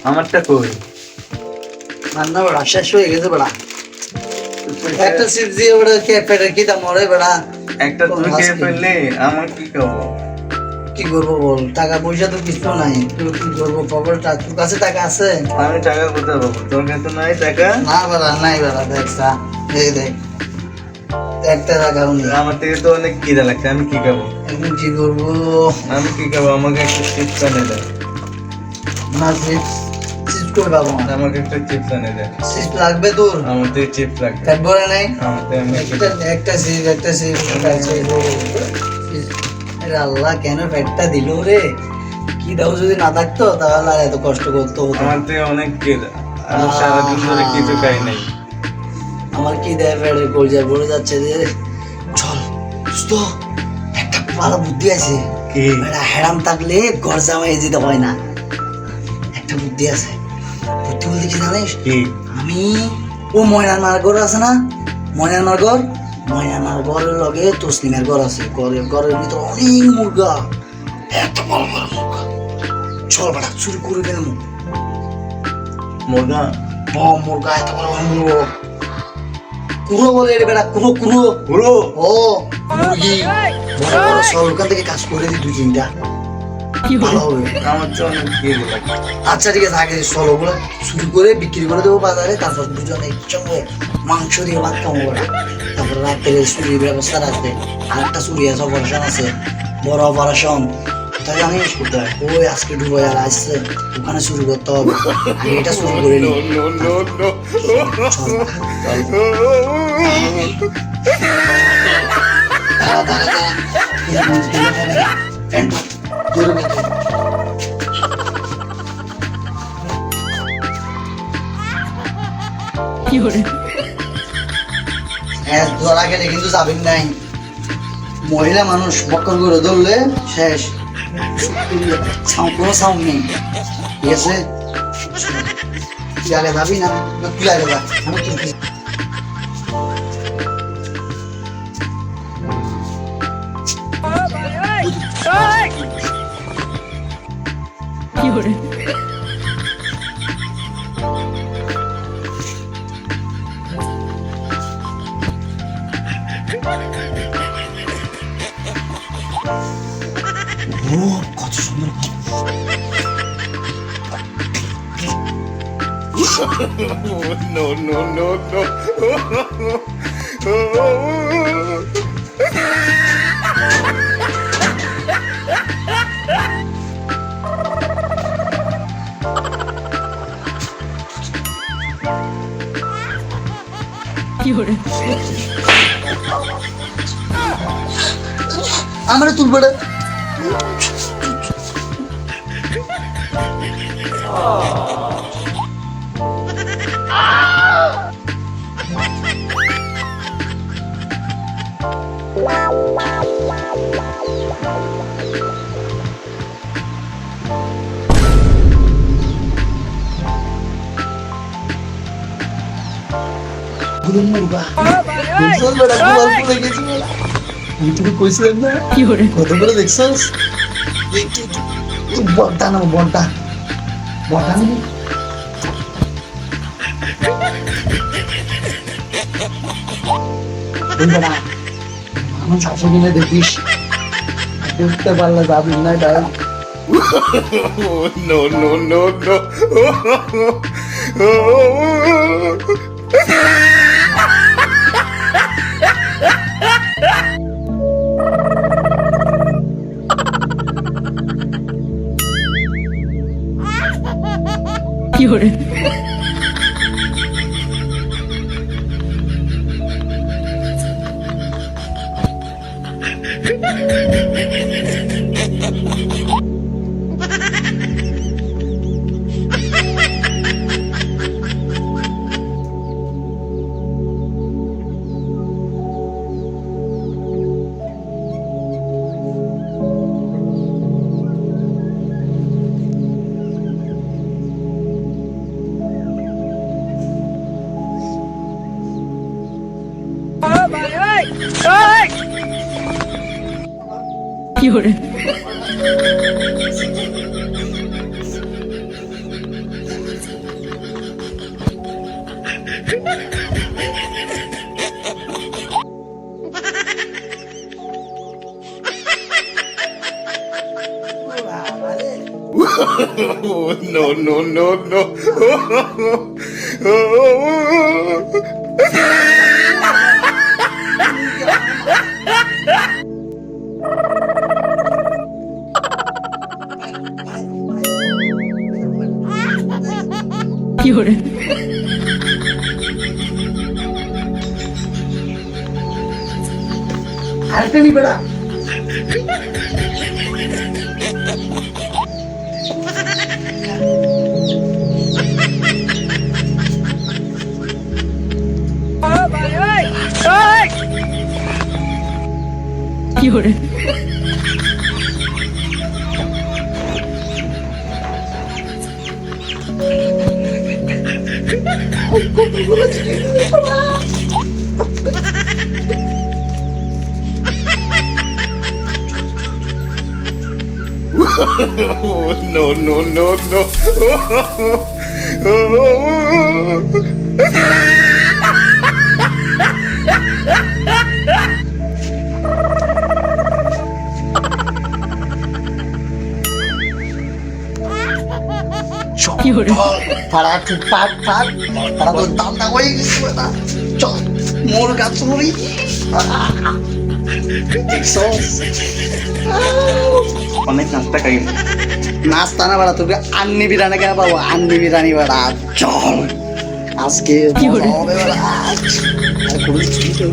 আমারটা কই? রান্না বড়া শেষ হয়ে গেছে বড়া। একটা চিপস দিয়ে বড়া কে পেটে কি দাম মরে বড়া। একটা তুই খেয়ে ফেললে আমার কি খাবো? কি করবো বল, টাকা পয়সা তো কিছু নাই, তুই কি করবো? খবরটা তোর কাছে টাকা আছে? আমি টাকা কোথায় পাবো? তোর কাছে নাই টাকা? না বড়া, নাই বড়া, দেখছা এই দেখ একটা টাকাও নেই। আমার থেকে তো অনেক খিদা লাগছে, আমি কি খাবো? এখন কি করবো? আমি কি খাবো? আমাকে একটা চিপস এনে দে। না চিপস, চিপস করে পাবো না। আমাকে একটা চিপস এনে দে। চিপস লাগবে তোর? আমার থেকে চিপস লাগবে। পেট ভরে নাই? আমার থেকে আমি একটা চিপস, একটা চিপস, একটা চিপস। আরে আল্লাহ, কেন পেটটা দিল রে? কি দাও যদি না থাকতো তাহলে আর এত কষ্ট করতে হতো। আমার থেকে অনেক খিদা, আমি সারাদিন ধরে কিছু খাই নাই। আমার কি দেয় পেটে কলজা পড়ে যাচ্ছে রে। চল দোস্ত, একটা ভালো বুদ্ধি আছে। কি? বেটা হেরাম থাকলে ঘর জামাই যেতে হয় না। একটা বুদ্ধি আছে। বুদ্ধি বলতে কি জানিস? কি? আমি ও ময়নার ঘর আছে না, ময়নার ঘর, ময়নার ঘরের লগে তসলিমের ঘর আছে। ঘরের ভিতর অনেক মুরগা, এত বড় বড় মুরগা। চল বেটা চুরি করে ফেলব। মুরগা? মুরগা এত বড় বড় মুরগা। কুড়ো বলে রে বেটা, কুড়ো কুড়ো পুরো? ও মুরগি বড় বড়। চল ওখান থেকে কাজ করে দিই দুই তিনটা, ভালো হবে। আমার তো অনেক খিদে লাগছে। আচ্ছা ঠিক আছে, আগে চল ওগুলো চুরি করে বিক্রি করে দেবো বাজারে, তারপর দুজনে একসঙ্গে মাংস দিয়ে ভাত খাবো ওরা। তারপর রাত্রে চুরির ব্যবস্থা রাখবে। আর একটা চুরি আছে, অপারেশন আছে, বড় অপারেশন। তাই জানিস কোথায়? ওই আজকে ডুবাই আর আসছে, ওখানে চুরি করতে হবে। আগে এটা চুরি করে নি। দাঁড়া দাঁড়া দাঁড়া, জোরে বেঁধে। হ্যাঁ, ধরা গেলে কিন্তু যাবেন নাই। মহিলা মানুষ বক্কর করে ধরলে শেষ, কোনো সাউন্ড নেই। ঠিক আছে, তুই আগে যাবি না? তুই আগে যা, আমি তুই ও কত সুন্দর। No, no, no, no. আমার তুলবে রে। মুরগা কইছিলেন না কত করে দেখছস? বড়টা না, বড়টা বড়টা নেই। আমার শাশু কিনে দেখিস, দেখতে পারলে যাবি না। তাই No, no, no, no. Oh, no, no, no, no. আরেকটা নি বেড়া Oh, no, no, no, no. তারা ঠিক পাট পাট তারা তো দান্দা হয়ে গেছে বেটা চল মোর গাছ মরি দেখছস অনেক নাস্তা খাই নাস্তা না বেড়া তোকে আন্নি বিরিয়ানি কেন পাবো আন্নি বিরিয়ানি বেড়া চল আজকে মজা হবে বেড়া আর কোনো কিছু